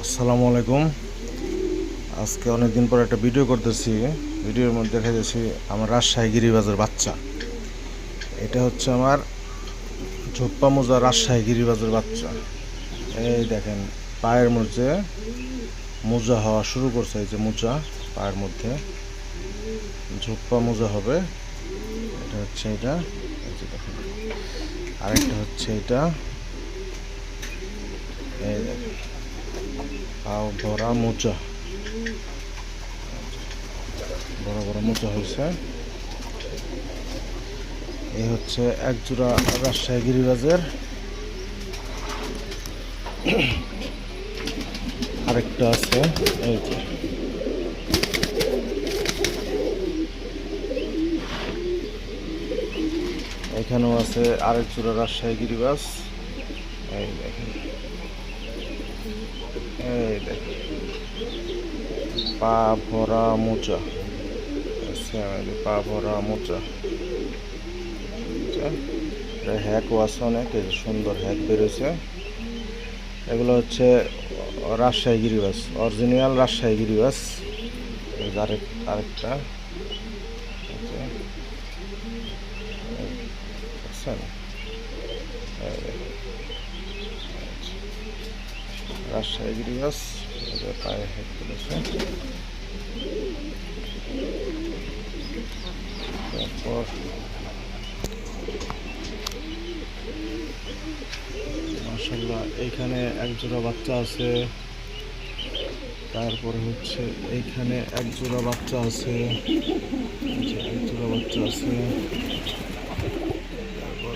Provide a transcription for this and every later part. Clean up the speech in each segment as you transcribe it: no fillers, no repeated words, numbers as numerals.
আসসালামু আলাইকুম। আজকে অনেকদিন পর একটা ভিডিও করতেছি। ভিডিওর মধ্যে দেখা যাচ্ছে আমার রাজশাহী গিরিবাজের বাচ্চা। এটা হচ্ছে আমার ঝোপ্পা মোজা রাজশাহী গিরিবাজের বাচ্চা। এই দেখেন পায়ের মধ্যে মোজা হওয়া শুরু করছে। এই যে মোজা পায়ের মধ্যে ঝোপ্পা মোজা হবে। এটা হচ্ছে এটা, এই যে দেখেন। আরেকটা হচ্ছে এটা, এই দেখেন পাও ভরা মোজা, বড় বড় মোজা হয়েছে। এই হচ্ছে এক জোড়া রাজশাহী গিরিবাজের। আরেকটা আছে, এই যে এখানেও আছে আরেক জোড়া রাজশাহী গিরিবাজ। এই দেখেন, এই দেখেন পা ভরা মোজা আছে, পা ভরা মোজা। হ্যাকও আছে অনেক, সুন্দর হ্যাক বেরোছে। এগুলো হচ্ছে রাজশাহী গিরিবাজ, অরিজিনাল রাজশাহী গিরিবাজ। আরেকটা রাজশাহী গিরিবাজ পায়ে হ্যাক করেছে। তারপর মাশাআল্লাহ এইখানে এক জোড়া বাচ্চা আছে। তারপরে হচ্ছে এইখানে এক জোড়া বাচ্চা আছে, এক জোড়া বাচ্চা আছে। তারপর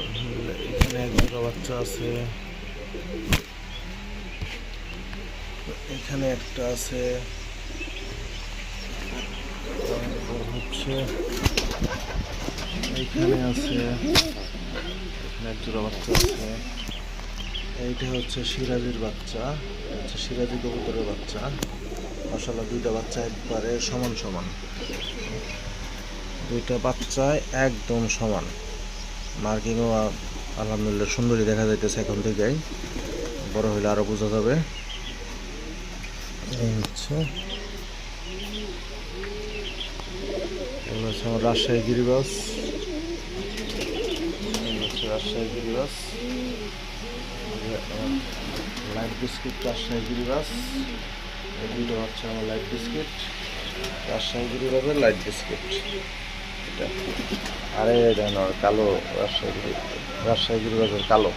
এখানে এক জোড়া বাচ্চা আছে, এখানে একটা আছে। তারপর হচ্ছে এইখানে আছে, এখানে এক জোড়া বাচ্চা আছে। এইটা হচ্ছে সিরাজির বাচ্চা, হচ্ছে সিরাজি কবুতরের বাচ্চা। মাশাআল্লাহ দুইটা বাচ্চা একবারে সমান সমান, দুইটা বাচ্চায় একদম সমান। মার্কিংও আলহামদুলিল্লাহ সুন্দরই দেখা যাইতেছে এখন থেকেই, বড় হইলে আরো বোঝা যাবে। এই হচ্ছে এগুলো হচ্ছে আমার রাজশাহী গিরিবাজ, রাজশাহী গিরিবাজ। লাইট বিস্কিট রাজশাহী গিরিবাজ, এই দুটো হচ্ছে আমার লাইট বিস্কিট, রাজশাহী গিরিবাজের লাইট বিস্কিট এটা। আরে দেন কালো রাজশাহী গিরিবাজের কালো।